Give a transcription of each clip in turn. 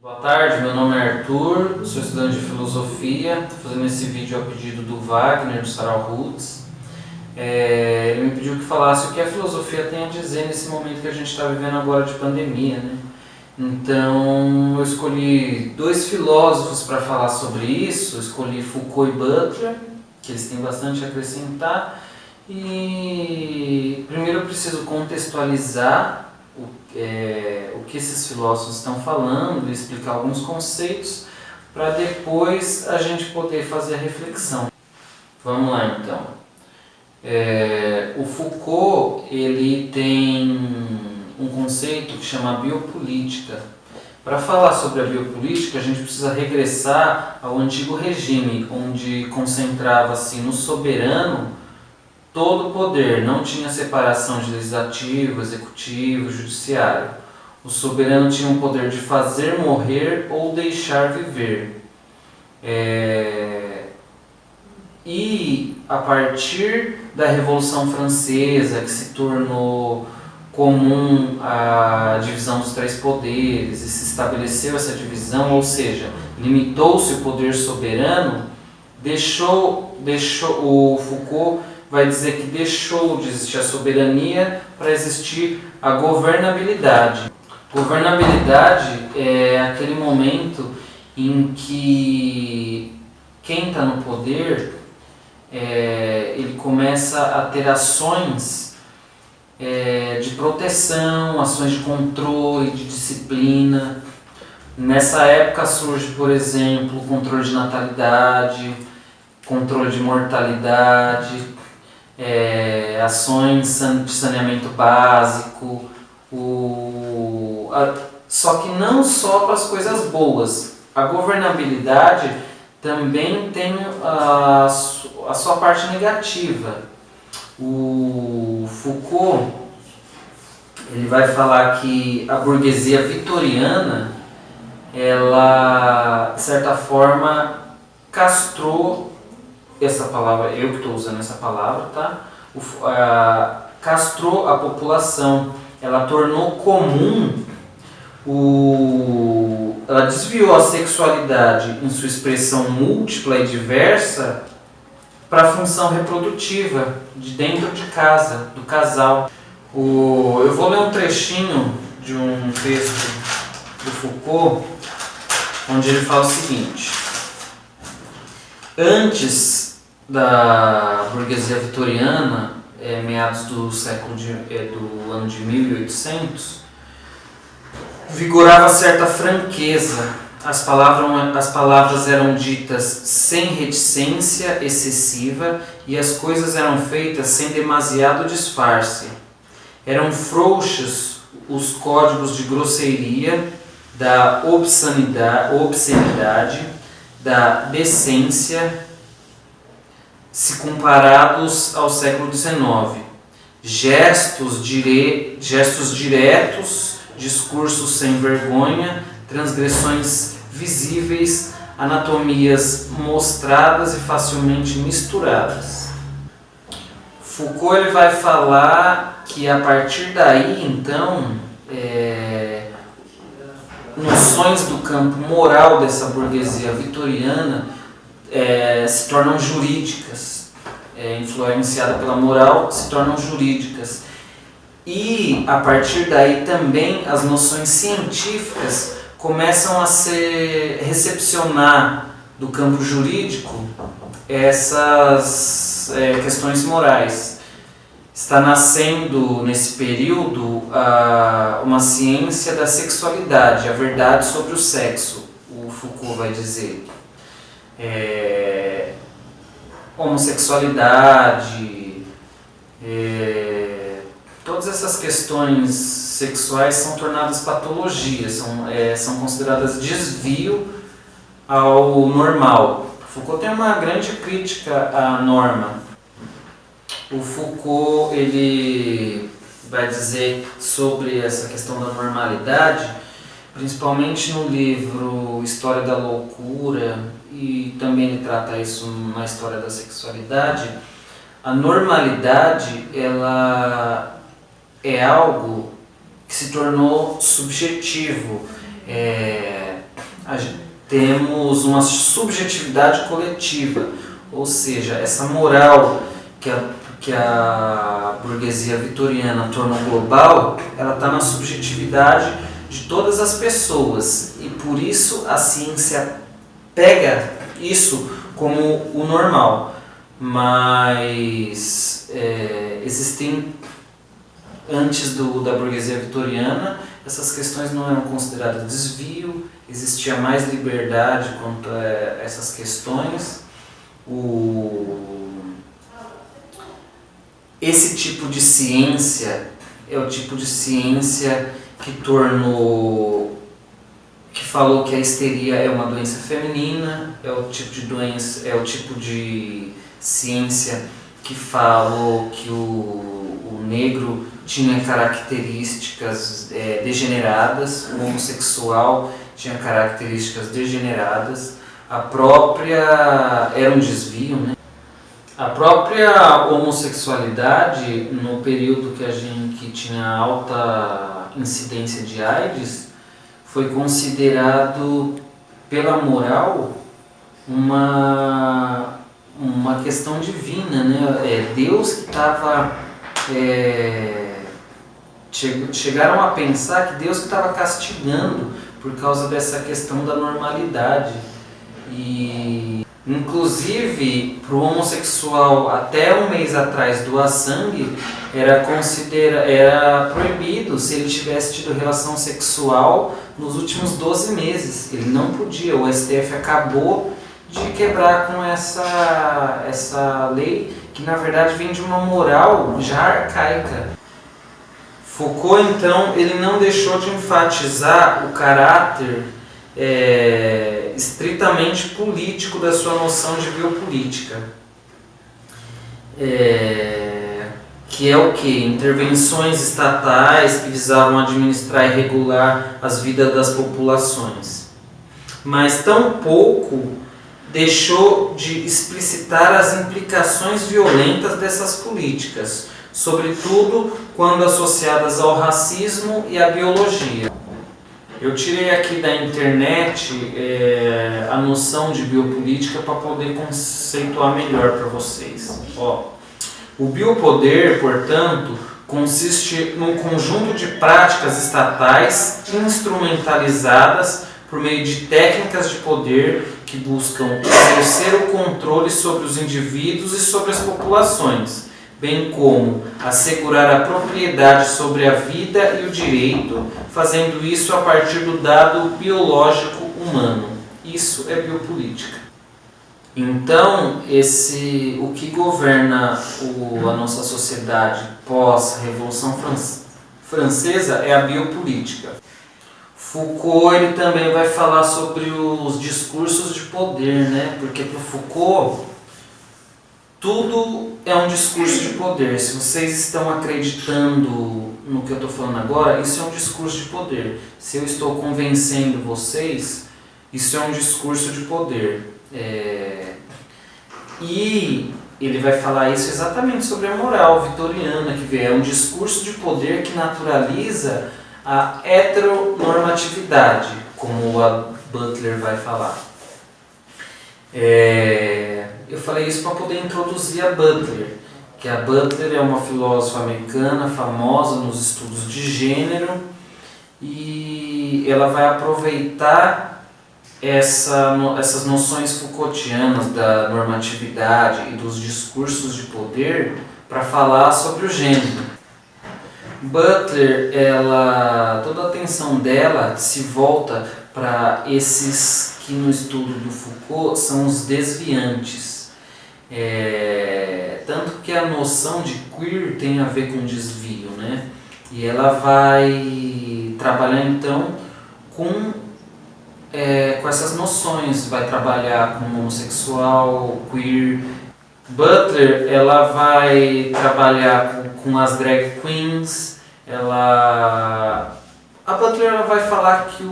Boa tarde, meu nome é Arthur, sou estudante de filosofia, estou fazendo esse vídeo a pedido do Wagner, do Sarau Roots. Ele me pediu que falasse o que a filosofia tem a dizer nesse momento que a gente está vivendo agora de pandemia, né? Então eu escolhi dois filósofos para falar sobre isso, escolhi Foucault e Butler, que eles têm bastante a acrescentar. E primeiro eu preciso contextualizar o que esses filósofos estão falando e explicar alguns conceitos para depois a gente poder fazer a reflexão. Vamos lá então. O Foucault ele tem um conceito que chama biopolítica. Para falar sobre a biopolítica a gente precisa regressar ao antigo regime, onde concentrava-se no soberano todo o poder, não tinha separação de legislativo, executivo, judiciário. O soberano tinha o poder de fazer morrer ou deixar viver. E a partir da Revolução Francesa, que se tornou comum a divisão dos três poderes e se estabeleceu essa divisão, ou seja, limitou-se o poder soberano, o Foucault vai dizer que deixou de existir a soberania para existir a governabilidade. Governabilidade é aquele momento em que quem está no poder ele começa a ter ações de proteção, ações de controle, de disciplina. Nessa época surge, por exemplo, o controle de natalidade, controle de mortalidade, ações de saneamento básico, só que não só para as coisas boas. A governabilidade também tem a sua parte negativa. O Foucault ele vai falar que a burguesia vitoriana, ela, de certa forma, castrou essa palavra, eu que estou usando essa palavra, tá? Castrou a população, ela tornou comum, ela desviou a sexualidade em sua expressão múltipla e diversa para a função reprodutiva de dentro de casa, do casal. Eu vou ler um trechinho de um texto do Foucault, onde ele fala o seguinte: antes da burguesia vitoriana, meados do do ano de 1800, vigorava certa franqueza. As palavras eram ditas sem reticência excessiva e as coisas eram feitas sem demasiado disfarce. Eram frouxos os códigos de grosseria, da obscenidade, da decência, se comparados ao século XIX. Gestos diretos, discursos sem vergonha, transgressões visíveis, anatomias mostradas e facilmente misturadas. Foucault ele vai falar que a partir daí, então, noções do campo moral dessa burguesia vitoriana se tornam jurídicas, influenciada pela moral, se tornam jurídicas. E a partir daí também as noções científicas começam a recepcionar do campo jurídico essas questões morais. Está nascendo nesse período uma ciência da sexualidade, a verdade sobre o sexo, o Foucault vai dizer. Homossexualidade, todas essas questões sexuais são tornadas patologias, são consideradas desvio ao normal. Foucault tem uma grande crítica à norma. O Foucault ele vai dizer sobre essa questão da normalidade, principalmente no livro História da Loucura, e também ele trata isso na História da Sexualidade. A normalidade ela é algo que se tornou subjetivo. temos uma subjetividade coletiva, ou seja, essa moral que a burguesia vitoriana tornou global, ela está na subjetividade de todas as pessoas, e por isso a ciência pega isso como o normal. Mas existem, antes da burguesia vitoriana, essas questões não eram consideradas desvio, existia mais liberdade quanto a essas questões. Esse tipo de ciência é o tipo de ciência que falou que a histeria é uma doença feminina, é o tipo de doença, é o tipo de ciência que falou que o negro tinha características degeneradas, o homossexual tinha características degeneradas, era um desvio, né? A própria homossexualidade, no período que tinha alta incidência de AIDS, foi considerado pela moral uma questão divina, né? Deus que estava... chegaram a pensar que Deus que estava castigando por causa dessa questão da normalidade. E, inclusive, para o homossexual, até um mês atrás, doar sangue era proibido se ele tivesse tido relação sexual nos últimos 12 meses. Ele não podia. O STF acabou de quebrar com essa lei, que na verdade vem de uma moral já arcaica. Foucault, então, ele não deixou de enfatizar o caráter estritamente político da sua noção de biopolítica. Que é o quê? Intervenções estatais que visavam administrar e regular as vidas das populações. Mas tampouco deixou de explicitar as implicações violentas dessas políticas, sobretudo quando associadas ao racismo e à biologia. Eu tirei aqui da internet a noção de biopolítica para poder conceituar melhor para vocês. O biopoder, portanto, consiste num conjunto de práticas estatais instrumentalizadas por meio de técnicas de poder que buscam exercer o controle sobre os indivíduos e sobre as populações, bem como assegurar a propriedade sobre a vida e o direito, fazendo isso a partir do dado biológico humano. Isso é biopolítica. Então, o que governa a nossa sociedade pós-Revolução Francesa é a biopolítica. Foucault ele também vai falar sobre os discursos de poder, né? Porque para Foucault tudo é um discurso de poder. Se vocês estão acreditando no que eu estou falando agora, isso é um discurso de poder. Se eu estou convencendo vocês, isso é um discurso de poder. E ele vai falar isso exatamente sobre a moral vitoriana, que é um discurso de poder que naturaliza a heteronormatividade, como a Butler vai falar. Eu falei isso para poder introduzir a Butler, que a Butler é uma filósofa americana famosa nos estudos de gênero, e ela vai aproveitar essas noções Foucaultianas da normatividade e dos discursos de poder para falar sobre o gênero. Butler, toda a atenção dela se volta para esses que no estudo do Foucault são os desviantes. Tanto que a noção de queer tem a ver com desvio, né? E ela vai trabalhar então com essas noções, vai trabalhar com homossexual, queer. Butler, ela vai trabalhar com as drag queens. A Butler ela vai falar que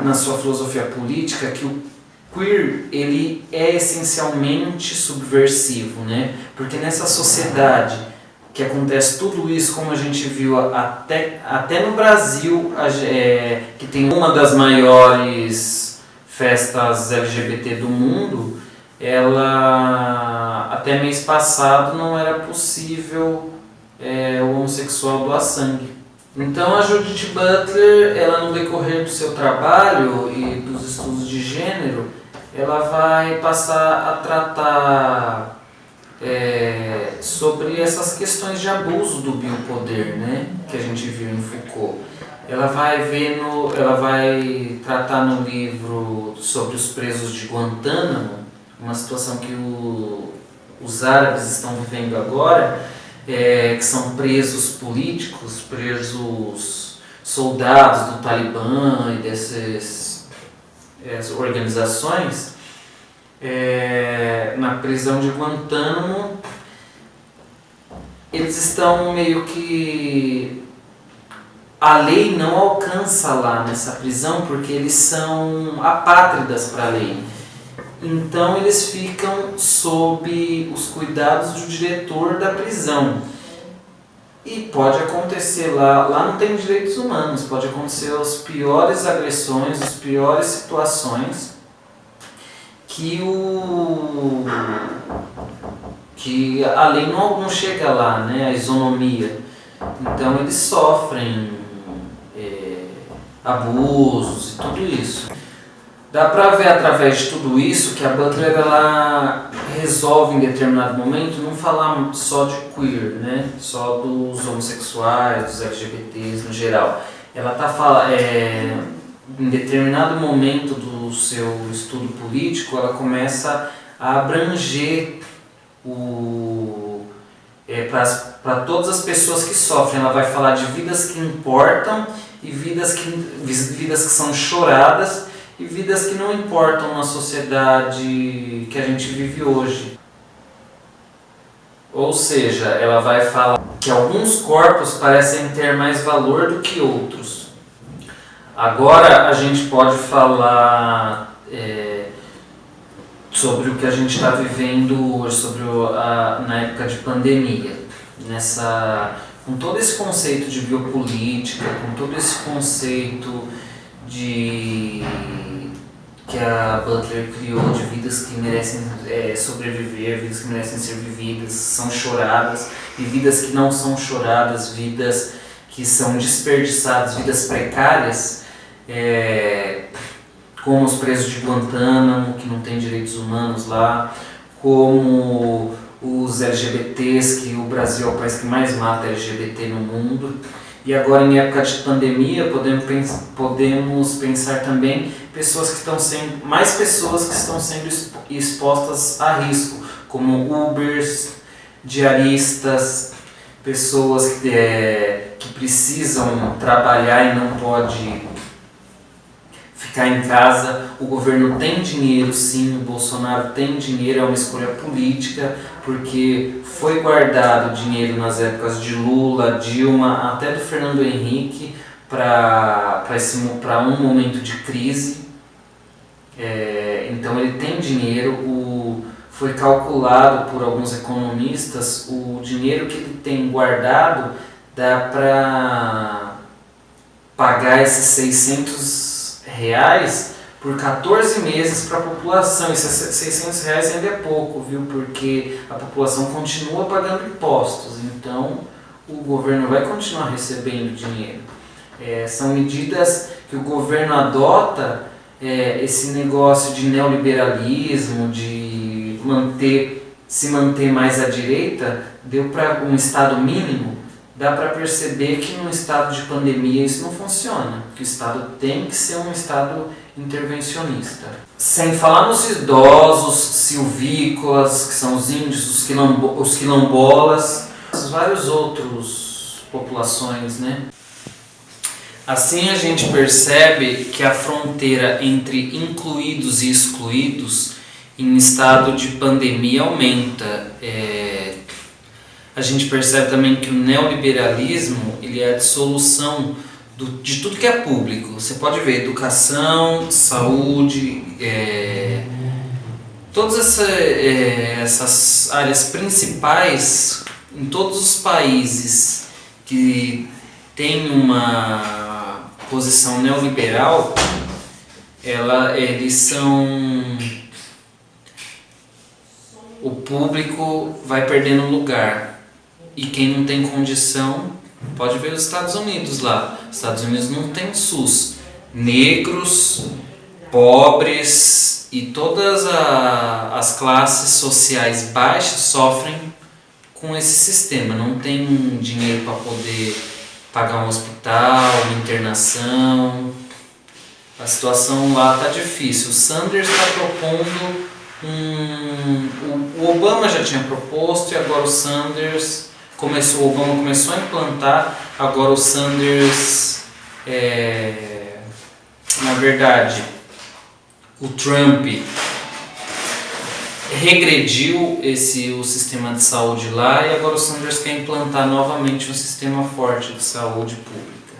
na sua filosofia política que o queer ele é essencialmente subversivo, né? Porque nessa sociedade que acontece tudo isso, como a gente viu até no Brasil, que tem uma das maiores festas LGBT do mundo, ela até mês passado não era possível o homossexual doar sangue. Então a Judith Butler, ela no decorrer do seu trabalho e dos estudos de gênero, ela vai passar a tratar sobre essas questões de abuso do biopoder, né, que a gente viu em Foucault. Ela vai tratar no livro sobre os presos de Guantánamo, uma situação que os árabes estão vivendo agora, que são presos políticos, presos soldados do Talibã e dessas organizações. Na prisão de Guantánamo, eles estão meio que... A lei não alcança lá nessa prisão porque eles são apátridas para a lei. Então eles ficam sob os cuidados do diretor da prisão. E pode acontecer lá não tem direitos humanos, pode acontecer as piores agressões, as piores situações que a lei não chega lá, né, a isonomia. Então eles sofrem abusos e tudo isso. Dá para ver através de tudo isso que a Butler ela resolve em determinado momento não falar só de queer, né, só dos homossexuais, dos LGBTs no geral. Ela em determinado momento do seu estudo político, ela começa a abranger para todas as pessoas que sofrem. Ela vai falar de vidas que importam e vidas que são choradas e vidas que não importam na sociedade que a gente vive hoje. Ou seja, ela vai falar que alguns corpos parecem ter mais valor do que outros. Agora a gente pode falar sobre o que a gente está vivendo hoje, na época de pandemia. Com todo esse conceito de biopolítica, com todo esse conceito que a Butler criou de vidas que merecem sobreviver, vidas que merecem ser vividas, são choradas, e vidas que não são choradas, vidas que são desperdiçadas, vidas precárias, como os presos de Guantánamo, que não têm direitos humanos lá, como os LGBTs, que o Brasil é o país que mais mata LGBT no mundo. E agora, em época de pandemia, podemos pensar também mais pessoas que estão sendo expostas a risco, como Ubers, diaristas, pessoas que precisam trabalhar e não podem ficar em casa. O governo tem dinheiro, sim, o Bolsonaro tem dinheiro, é uma escolha política, porque foi guardado dinheiro nas épocas de Lula, Dilma, até do Fernando Henrique, para um momento de crise. Então ele tem dinheiro, foi calculado por alguns economistas, o dinheiro que ele tem guardado dá para pagar esses R$600 por 14 meses para a população. Esses R$600 ainda é pouco, viu? Porque a população continua pagando impostos, então o governo vai continuar recebendo dinheiro. São medidas que o governo adota, esse negócio de neoliberalismo, de se manter mais à direita, deu para um estado mínimo. Dá para perceber que num estado de pandemia isso não funciona, que o Estado tem que ser um Estado intervencionista. Sem falar nos idosos, silvícolas, que são os índios, os quilombolas, várias outras populações, né? Assim a gente percebe que a fronteira entre incluídos e excluídos em estado de pandemia aumenta. A gente percebe também que o neoliberalismo ele é a dissolução de tudo que é público. Você pode ver educação, saúde, todas essas áreas principais em todos os países que tem uma posição neoliberal, eles são... O público vai perdendo lugar. E quem não tem condição, pode ver os Estados Unidos lá. Os Estados Unidos não tem SUS. Negros, pobres e todas as classes sociais baixas sofrem com esse sistema. Não tem dinheiro para poder pagar um hospital, uma internação. A situação lá está difícil. O Sanders está propondo o Obama já tinha proposto e agora o Obama começou a implantar, agora o Sanders, na verdade, o Trump regrediu o sistema de saúde lá e agora o Sanders quer implantar novamente um sistema forte de saúde pública.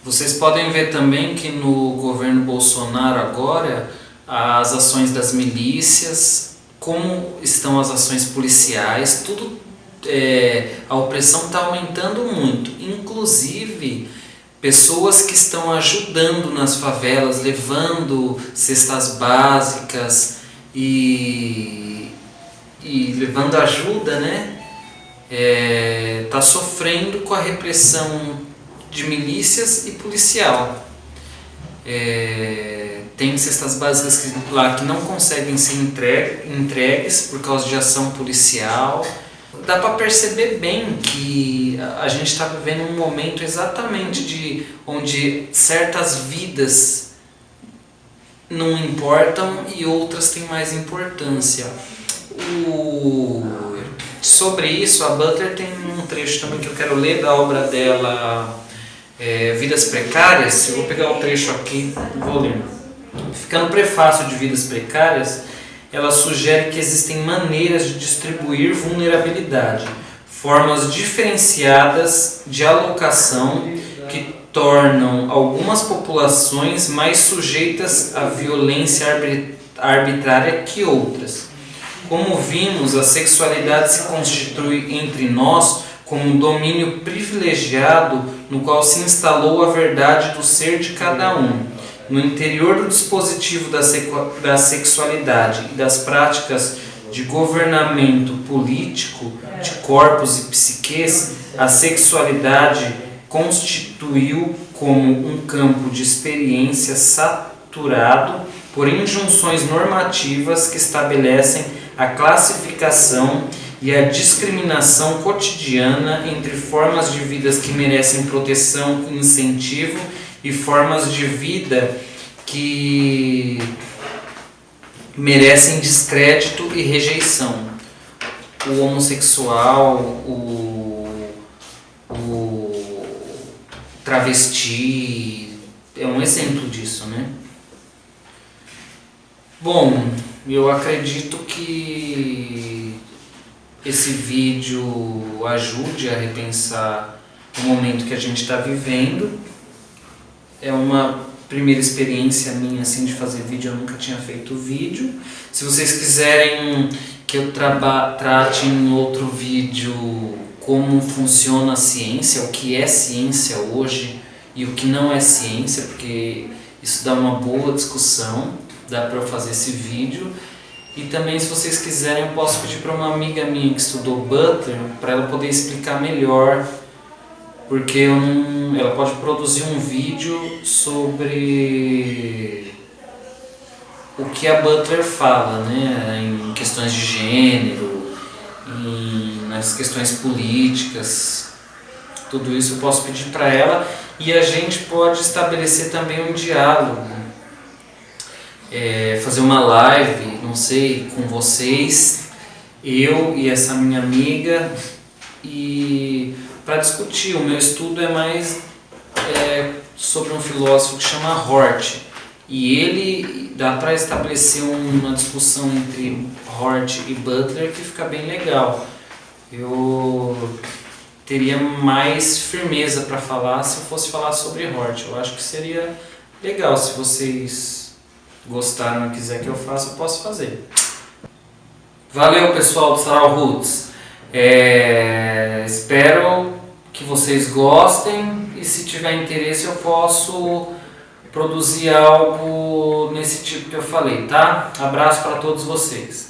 Vocês podem ver também que no governo Bolsonaro agora, as ações das milícias, como estão as ações policiais, tudo, a opressão está aumentando muito. Inclusive, pessoas que estão ajudando nas favelas, levando cestas básicas e levando ajuda, né? Tá sofrendo com a repressão de milícias e policial. Tem cestas básicas lá que não conseguem ser entregues por causa de ação policial. Dá para perceber bem que a gente está vivendo um momento exatamente onde certas vidas não importam e outras têm mais importância. Sobre isso, a Butler tem um trecho também que eu quero ler da obra dela, Vidas Precárias. Eu vou pegar o trecho aqui e vou ler. Fica no prefácio de Vidas Precárias, ela sugere que existem maneiras de distribuir vulnerabilidade, formas diferenciadas de alocação que tornam algumas populações mais sujeitas à violência arbitrária que outras. Como vimos, a sexualidade se constitui entre nós como um domínio privilegiado no qual se instalou a verdade do ser de cada um. No interior do dispositivo da sexualidade e das práticas de governamento político de corpos e psiques, a sexualidade constituiu como um campo de experiência saturado por injunções normativas que estabelecem a classificação e a discriminação cotidiana entre formas de vidas que merecem proteção e incentivo e formas de vida que merecem descrédito e rejeição. O homossexual, o travesti é um exemplo disso, né? Bom, eu acredito que esse vídeo ajude a repensar o momento que a gente está vivendo. É uma primeira experiência minha assim de fazer vídeo, eu nunca tinha feito vídeo. Se vocês quiserem que eu trate em outro vídeo como funciona a ciência, o que é ciência hoje e o que não é ciência, porque isso dá uma boa discussão, dá para eu fazer esse vídeo. E também, se vocês quiserem, eu posso pedir para uma amiga minha que estudou Butler, para ela poder explicar melhor, porque ela pode produzir um vídeo sobre o que a Butler fala, né, em questões de gênero, nas questões políticas, tudo isso eu posso pedir para ela, e a gente pode estabelecer também um diálogo, fazer uma live, não sei, com vocês, eu e essa minha amiga, e para discutir. O meu estudo é mais sobre um filósofo que chama Hort, e ele dá para estabelecer uma discussão entre Hort e Butler que fica bem legal. Eu teria mais firmeza para falar se eu fosse falar sobre Hort. Eu acho que seria legal. Se vocês gostaram e quiser que eu faça, eu posso fazer. Valeu, pessoal do Sarau Roots. Espero que vocês gostem e se tiver interesse eu posso produzir algo nesse tipo que eu falei, tá? Abraço para todos vocês.